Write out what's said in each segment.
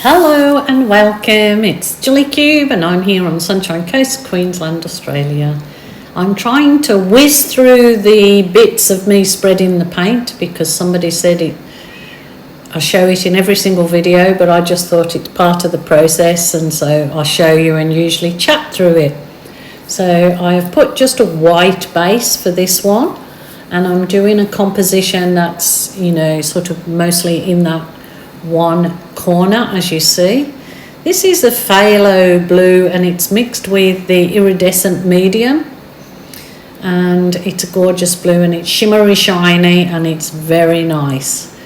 Hello and welcome, it's Jilly Cube and I'm here on Sunshine Coast, Queensland, Australia. I'm trying to whiz through the bits of me spreading the paint because somebody said I show it in every single video, but I just thought it's part of the process, and so I show you and usually chat through it. So I have put just a white base for this one, and I'm doing a composition that's, sort of mostly in that one corner, as you see. This is a phthalo blue and it's mixed with the iridescent medium, and it's a gorgeous blue and it's shimmery shiny and it's very nice.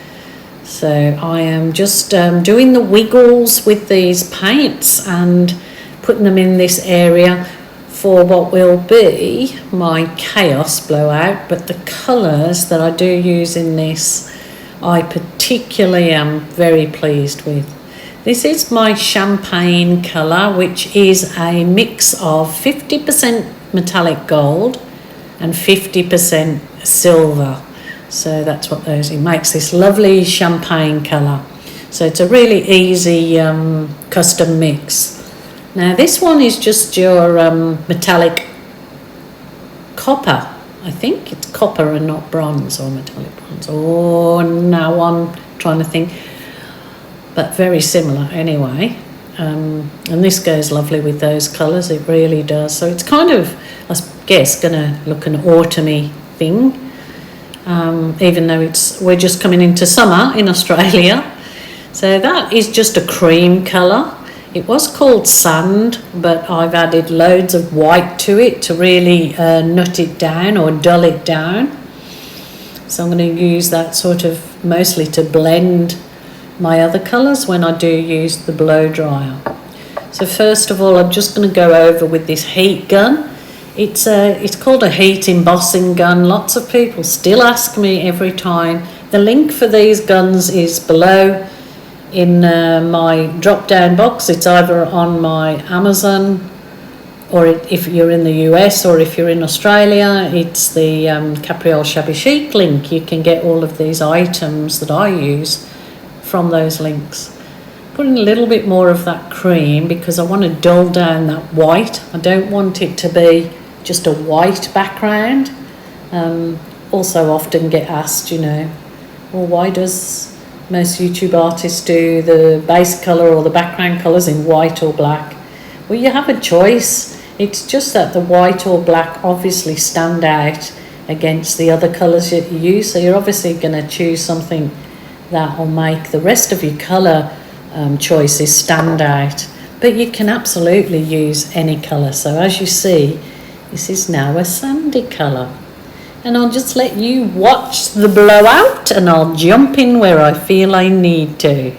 So I am just doing the wiggles with these paints and putting them in this area for what will be my chaos blowout, but the colours that I do use in this I particularly am very pleased with. This is my champagne colour, which is a mix of 50% metallic gold and 50% silver. So that's what it makes this lovely champagne colour. So it's a really easy custom mix. Now this one is just your metallic copper. I think it's copper and not bronze, or metallic bronze. Oh, now I'm trying to think. But very similar anyway. And this goes lovely with those colours, it really does. So it's kind of, I guess, going to look an autumny thing. Even though we're just coming into summer in Australia. So that is just a cream colour. It was called sand, but I've added loads of white to it to really nut it down or dull it down. So I'm going to use that sort of mostly to blend my other colours when I do use the blow dryer. So first of all, I'm just going to go over with this heat gun. It's called a heat embossing gun. Lots of people still ask me every time. The link for these guns is below in my drop down box. It's either on my Amazon, or if you're in the US, or if you're in Australia, it's the Capriole Shabby Chic link. You can get all of these items that I use from those links. Putting a little bit more of that cream because I want to dull down that white. I don't want it to be just a white background. Also often get asked, well, why does most YouTube artists do the base colour or the background colours in white or black? Well, you have a choice. It's just that the white or black obviously stand out against the other colours that you use, so you're obviously going to choose something that will make the rest of your colour choices stand out. But you can absolutely use any colour. So as you see, this is now a sandy colour. And I'll just let you watch the blowout and I'll jump in where I feel I need to.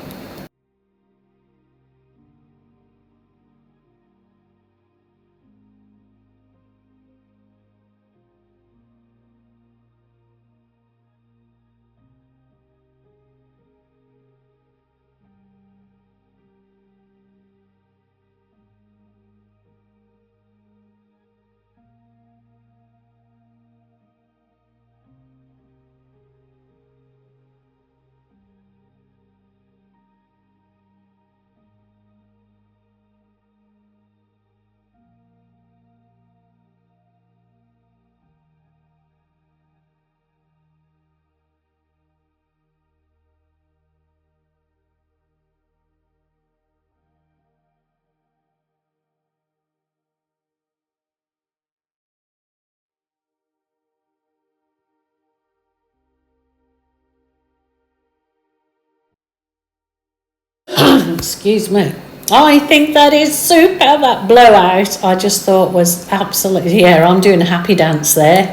Excuse me. I think that is super, that blowout. I just thought was absolutely, I'm doing a happy dance there.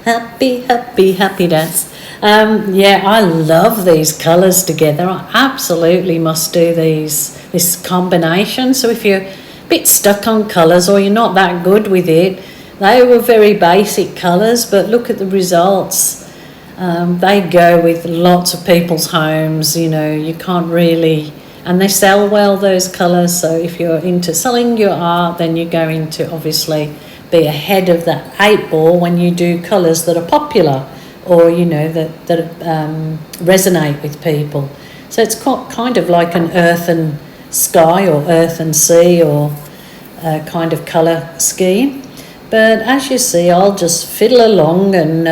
Happy, happy, happy dance. I love these colours together. I absolutely must do this combination. So if you're a bit stuck on colours or you're not that good with it, they were very basic colours, but look at the results. They go with lots of people's homes, you can't really, and they sell well, those colours. So if you're into selling your art, then you're going to obviously be ahead of the 8 ball when you do colours that are popular or that resonate with people. So it's kind of like an earth and sky or earth and sea or kind of colour scheme. But as you see, I'll just fiddle along and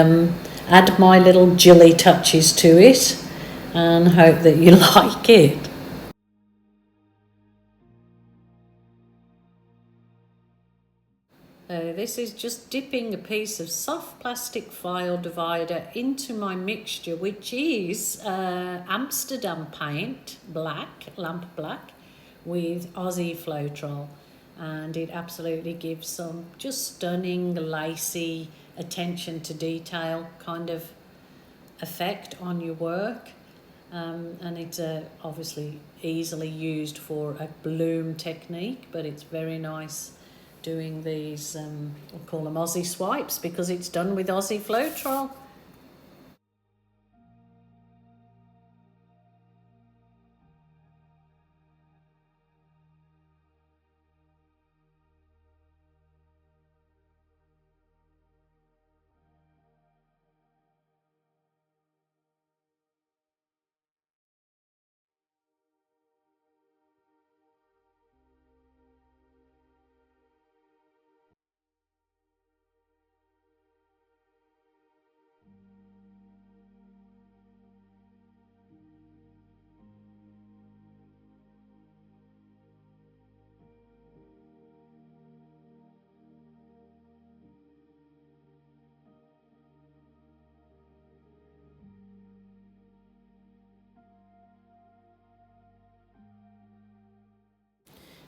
add my little jilly touches to it and hope that you like it. This is just dipping a piece of soft plastic file divider into my mixture, which is Amsterdam paint, black, lamp black, with Aussie Floetrol. And it absolutely gives some just stunning, lacy, attention to detail kind of effect on your work. And it's obviously easily used for a bloom technique, but it's very nice doing these, we'll call them Aussie swipes, because it's done with Aussie Floetrol.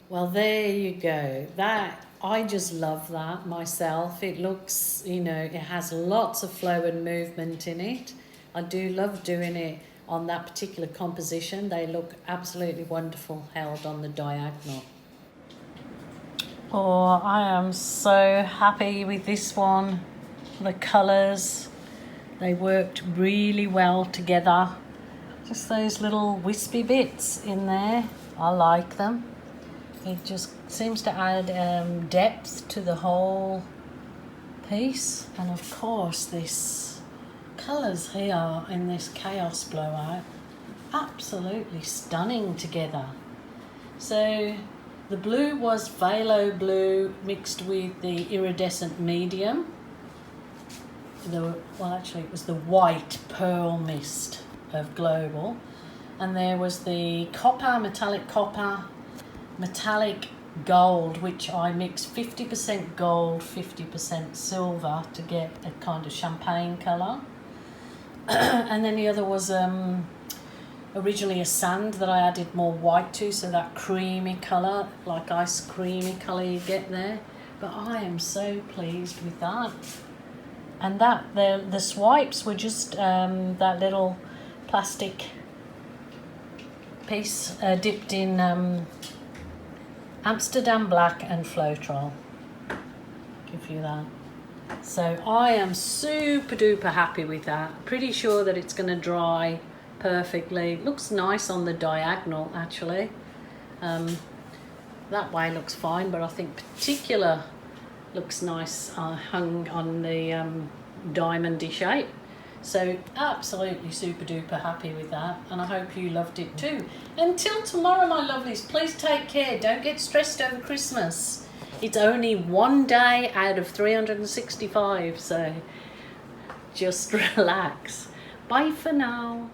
Well, there you go. That, I just love that myself. It looks, you know, it has lots of flow and movement in it. I do love doing it on that particular composition. They look absolutely wonderful held on the diagonal. Oh, I am so happy with this one. The colours, they worked really well together. Just those little wispy bits in there, I like them. It just seems to add depth to the whole piece. And of course this colours here in this Chaos Blowout, absolutely stunning together. So the blue was phthalo blue mixed with the iridescent medium. Well, actually it was the white pearl mist of Global. And there was the copper, metallic gold, which I mixed 50% gold, 50% silver to get a kind of champagne colour. And then the other was originally a sand that I added more white to, so that creamy colour, like ice creamy colour you get there. But I am so pleased with that. And that the swipes were just that little plastic piece dipped in Amsterdam black and Floetrol. Give you that. So I am super duper happy with that. Pretty sure that it's going to dry perfectly. Looks nice on the diagonal actually. That way looks fine, but I think particular looks nice hung on the diamondy shape. So absolutely super duper happy with that, and I hope you loved it too. Until tomorrow, my lovelies, please take care. Don't get stressed over Christmas. It's only one day out of 365, so just relax. Bye for now.